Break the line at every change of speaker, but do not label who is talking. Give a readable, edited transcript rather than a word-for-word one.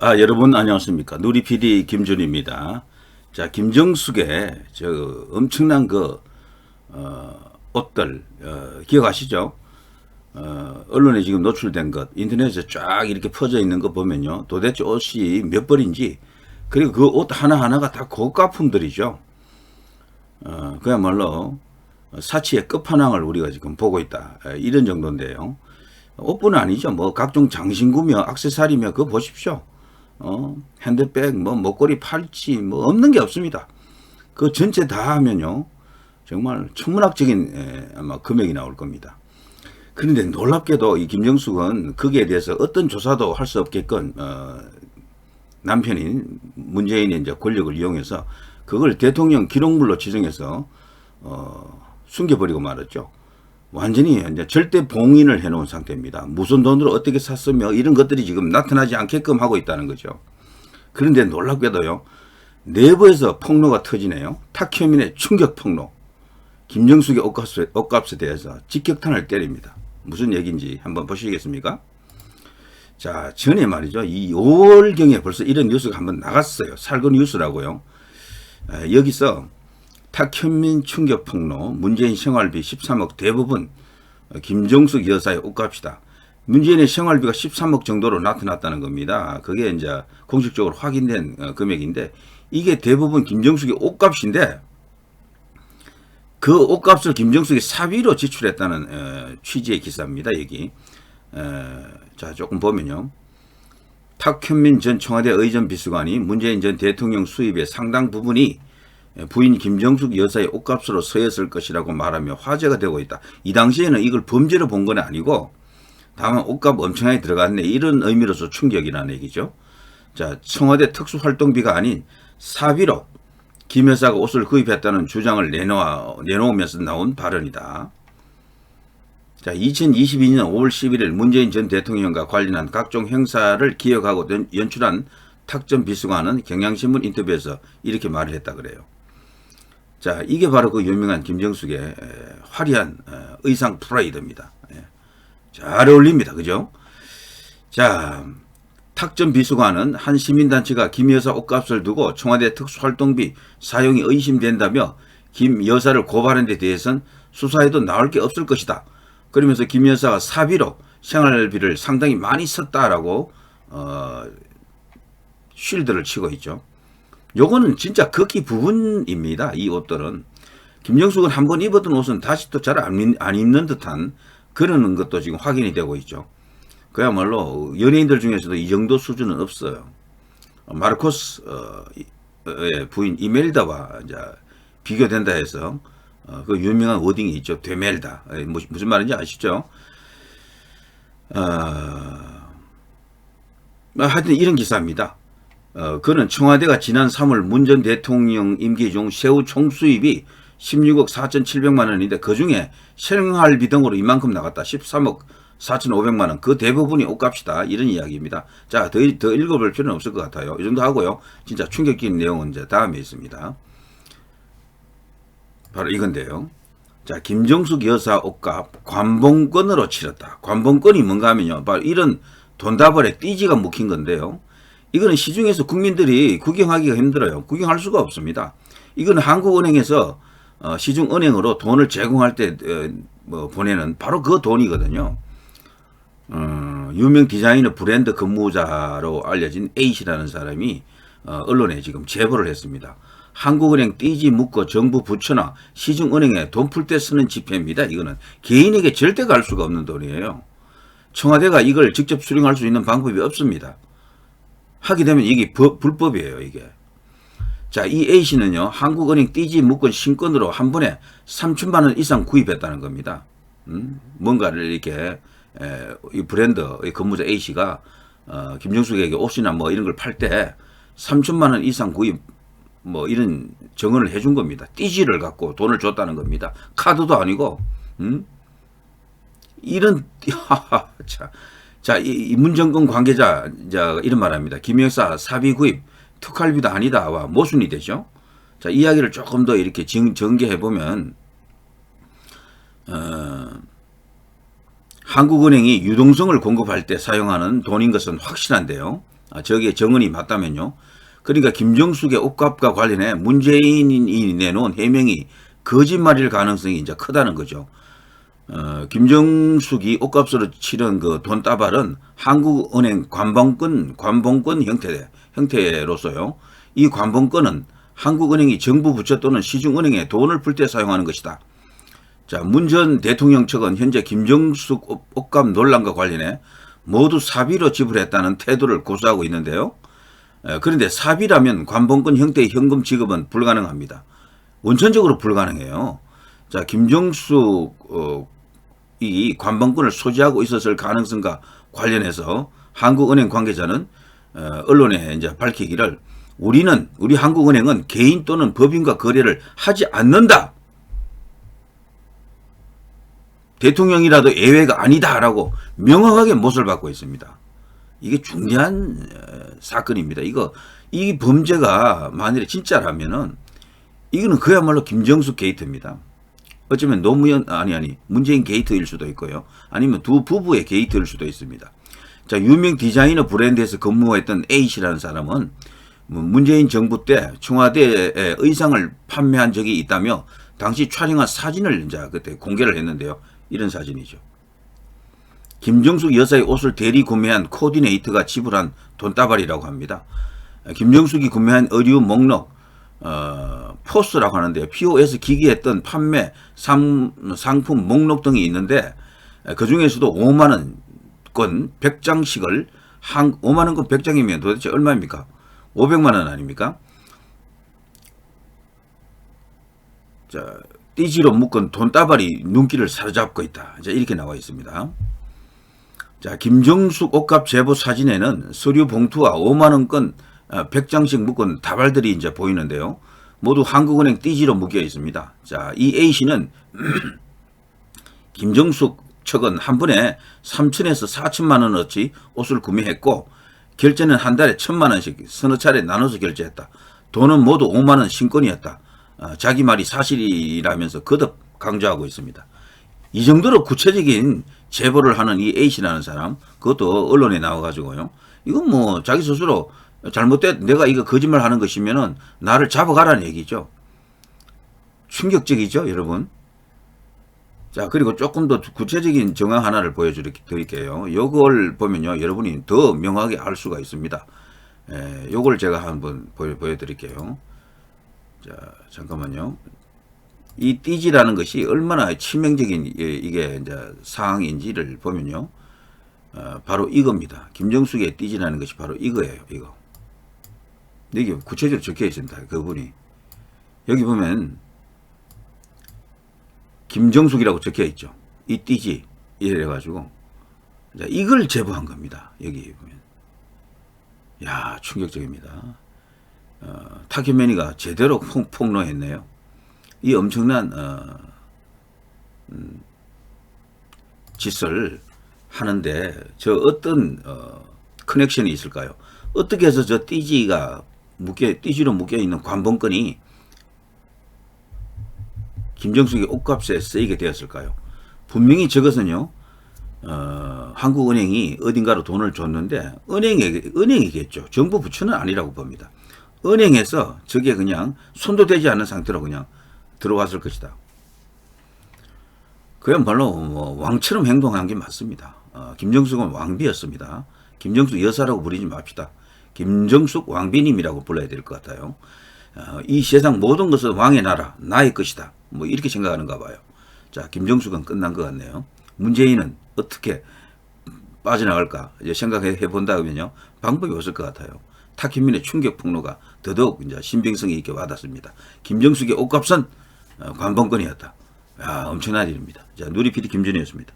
여러분 안녕하십니까. 누리 PD 김준입니다. 자, 김정숙의 엄청난 옷들, 기억하시죠? 언론에 지금 노출된 것, 인터넷에 쫙 이렇게 퍼져 있는 거 보면요. 도대체 옷이 몇 벌인지, 그리고 그 옷 하나하나가 다 고가품들이죠. 그야말로 사치의 끝판왕을 우리가 지금 보고 있다. 이런 정도인데요. 옷뿐 아니죠. 뭐 각종 장신구며 액세서리며 그거 보십시오. 핸드백, 뭐 목걸이, 팔찌, 뭐 없는 게 없습니다. 그 전체 다 하면요, 정말 천문학적인 아마 금액이 나올 겁니다. 그런데 놀랍게도 이 김정숙은 거기에 대해서 어떤 조사도 할 수 없게끔 남편인 문재인의 이제 권력을 이용해서 그걸 대통령 기록물로 지정해서 숨겨버리고 말았죠. 완전히 이제 절대 봉인을 해놓은 상태입니다. 무슨 돈으로 어떻게 샀으며 이런 것들이 지금 나타나지 않게끔 하고 있다는 거죠. 그런데 놀랍게도요, 내부에서 폭로가 터지네요. 탁현민의 충격 폭로. 김정숙의 옷값에 대해서 직격탄을 때립니다. 무슨 얘기인지 한번 보시겠습니까? 자, 전에 말이죠. 이 5월경에 벌써 이런 뉴스가 한번 나갔어요. 살거 뉴스라고요. 여기서 탁현민 충격 폭로, 문재인 생활비 13억 대부분 김정숙 여사의 옷값이다. 문재인의 생활비가 13억 정도로 나타났다는 겁니다. 그게 이제 공식적으로 확인된 금액인데, 이게 대부분 김정숙의 옷값인데, 그 옷값을 김정숙이 사비로 지출했다는 취지의 기사입니다. 여기. 자, 조금 보면요. 탁현민 전 청와대 의전 비서관이 문재인 전 대통령 수입의 상당 부분이 부인 김정숙 여사의 옷값으로 서였을 것이라고 말하며 화제가 되고 있다. 이 당시에는 이걸 범죄로 본 건 아니고 다만 옷값 엄청나게 들어갔네, 이런 의미로서 충격이라는 얘기죠. 자, 청와대 특수활동비가 아닌 사비로 김 여사가 옷을 구입했다는 주장을 내놓으면서 나온 발언이다. 자, 2022년 5월 11일 문재인 전 대통령과 관련한 각종 행사를 기획하고 연출한 탁 전 비서관은 경향신문 인터뷰에서 이렇게 말을 했다 그래요. 자, 이게 바로 그 유명한 김정숙의 화려한 의상 프라이드입니다. 잘 어울립니다. 그죠? 자, 탁 전 비서관은 한 시민단체가 김 여사 옷값을 두고 청와대 특수활동비 사용이 의심된다며 김 여사를 고발한 데 대해서는 수사에도 나올 게 없을 것이다. 그러면서 김 여사가 사비로 생활비를 상당히 많이 썼다라고 쉴드를 치고 있죠. 요거는 진짜 극히 부분입니다. 이 옷들은. 김정숙은 한번 입었던 옷은 다시 또 잘 안 입는 듯한 그런 것도 지금 확인이 되고 있죠. 그야말로 연예인들 중에서도 이 정도 수준은 없어요. 마르코스 의 부인 이멜다와 이제 비교된다 해서 그 유명한 워딩이 있죠. 되멜다. 무슨 말인지 아시죠? 하여튼 이런 기사입니다. 그는 청와대가 지난 3월 문 전 대통령 임기 중 세후 총수입이 16억 4,700만 원인데 그중에 생활비 등으로 이만큼 나갔다. 13억 4,500만 원. 그 대부분이 옷값이다. 이런 이야기입니다. 자, 더 읽어볼 필요는 없을 것 같아요. 이 정도 하고요. 진짜 충격적인 내용은 이제 다음에 있습니다. 바로 이건데요. 자, 김정숙 여사 옷값 관봉권으로 치렀다. 관봉권이 뭔가 하면요, 바로 이런 돈다발에 띠지가 묵힌 건데요. 이거는 시중에서 국민들이 구경하기가 힘들어요. 구경할 수가 없습니다. 이건 한국은행에서 시중은행으로 돈을 제공할 때 보내는 바로 그 돈이거든요. 유명 디자이너 브랜드 근무자로 알려진 A씨라는 사람이 언론에 지금 제보를 했습니다. 한국은행 띠지 묶어 정부 부처나 시중은행에 돈 풀 때 쓰는 지폐입니다. 이거는 개인에게 절대 갈 수가 없는 돈이에요. 청와대가 이걸 직접 수령할 수 있는 방법이 없습니다. 하게 되면 이게 불법이에요, 이게. 자, 이 A씨는요, 한국은행 띠지 묶은 신권으로 한 번에 3천만 원 이상 구입했다는 겁니다. 뭔가를 이렇게, 이 브랜드, 이 근무자 A씨가, 김정숙에게 옷이나 뭐 이런 걸 팔 때 3천만 원 이상 구입, 뭐 이런 정언을 해준 겁니다. 띠지를 갖고 돈을 줬다는 겁니다. 카드도 아니고, 이런, 자, 이 문정권 관계자, 이런 말 합니다. 김 여사 사비 구입, 특활비도 아니다와 모순이 되죠. 자, 이야기를 조금 더 이렇게 전개해보면, 한국은행이 유동성을 공급할 때 사용하는 돈인 것은 확실한데요. 저게 정언이 맞다면요. 그러니까 김정숙의 옷값과 관련해 문재인이 내놓은 해명이 거짓말일 가능성이 이제 크다는 거죠. 김정숙이 옷값으로 치른 그 돈다발은 한국은행 관봉권 형태로서요. 이 관봉권은 한국은행이 정부 부처 또는 시중은행에 돈을 풀 때 사용하는 것이다. 자, 문 전 대통령 측은 현재 김정숙 옷값 논란과 관련해 모두 사비로 지불했다는 태도를 고수하고 있는데요. 그런데 사비라면 관봉권 형태의 현금 지급은 불가능합니다. 원천적으로 불가능해요. 자, 김정숙 이 관봉권을 소지하고 있었을 가능성과 관련해서 한국은행 관계자는 언론에 이제 밝히기를 우리 한국은행은 개인 또는 법인과 거래를 하지 않는다. 대통령이라도 예외가 아니다라고 명확하게 못을 받고 있습니다. 이게 중대한 사건입니다. 이 범죄가 만일에 진짜라면은 이거는 그야말로 김정숙 게이트입니다. 어쩌면 노무현 문재인 게이트일 수도 있고요. 아니면 두 부부의 게이트일 수도 있습니다. 자, 유명 디자이너 브랜드에서 근무했던 A씨라는 사람은 문재인 정부 때 청와대에 의상을 판매한 적이 있다며 당시 촬영한 사진을 이제 그때 공개를 했는데요. 이런 사진이죠. 김정숙 여사의 옷을 대리 구매한 코디네이터가 지불한 돈다발이라고 합니다. 김정숙이 구매한 의류 목록 포스라고 하는데요. POS 기기에 뜬 판매 상품 목록 등이 있는데 그 중에서도 5만원권 100장씩을 5만원권 100장이면 도대체 얼마입니까? 500만원 아닙니까? 자, 띠지로 묶은 돈다발이 눈길을 사로잡고 있다. 자, 이렇게 나와 있습니다. 자, 김정숙 옷값 제보 사진에는 서류 봉투와 5만원권 100장씩 묶은 다발들이 이제 보이는데요. 모두 한국은행 띠지로 묶여 있습니다. 자, 이 A씨는 김정숙 측은 한 번에 3천에서 4천만 원어치 옷을 구매했고 결제는 한 달에 1,000만 원씩 서너 차례 나눠서 결제했다. 돈은 모두 5만 원 신권이었다. 자기 말이 사실이라면서 거듭 강조하고 있습니다. 이 정도로 구체적인 제보를 하는 이 A씨라는 사람, 그것도 언론에 나와가지고요. 이건 뭐 자기 스스로 내가 이거 거짓말 하는 것이면은 나를 잡아가라는 얘기죠. 충격적이죠, 여러분. 자, 그리고 조금 더 구체적인 정황 하나를 보여드릴게요. 요걸 보면요, 여러분이 더 명확하게 알 수가 있습니다. 요걸 제가 한번 보여드릴게요. 자, 잠깐만요. 이 띠지라는 것이 얼마나 치명적인 이게 이제 사항인지를 보면요. 바로 이겁니다. 김정숙의 띠지라는 것이 바로 이거예요. 이거. 여기 구체적으로 적혀 있습니다. 그분이. 여기 보면 김정숙이라고 적혀 있죠. 이 띠지. 이래가지고 이걸 제보한 겁니다. 여기 보면. 야, 충격적입니다. 타키맨이가 제대로 폭로했네요. 이 엄청난 짓을 하는데 저 어떤 커넥션이 있을까요? 어떻게 해서 저 띠지로 묶여 있는 관봉권이 김정숙의 옷값에 쓰이게 되었을까요? 분명히 저것은요, 한국은행이 어딘가로 돈을 줬는데 은행이겠죠. 정부 부처는 아니라고 봅니다. 은행에서 저게 그냥 손도 대지 않는 상태로 그냥 들어왔을 것이다. 그야말로 뭐 왕처럼 행동한 게 맞습니다. 김정숙은 왕비였습니다. 김정숙 여사라고 부르지 맙시다. 김정숙 왕비님이라고 불러야 될 것 같아요. 이 세상 모든 것은 왕의 나라, 나의 것이다. 뭐 이렇게 생각하는가 봐요. 자, 김정숙은 끝난 것 같네요. 문재인은 어떻게 빠져나갈까 이제 생각해 본다면요, 방법이 없을 것 같아요. 타키민의 충격 폭로가 더더욱 이제 신빙성이 있게 와닿습니다. 김정숙의 옷값은 관봉권이었다. 야, 엄청난 일입니다. 자, 누리 PD 김준희였습니다.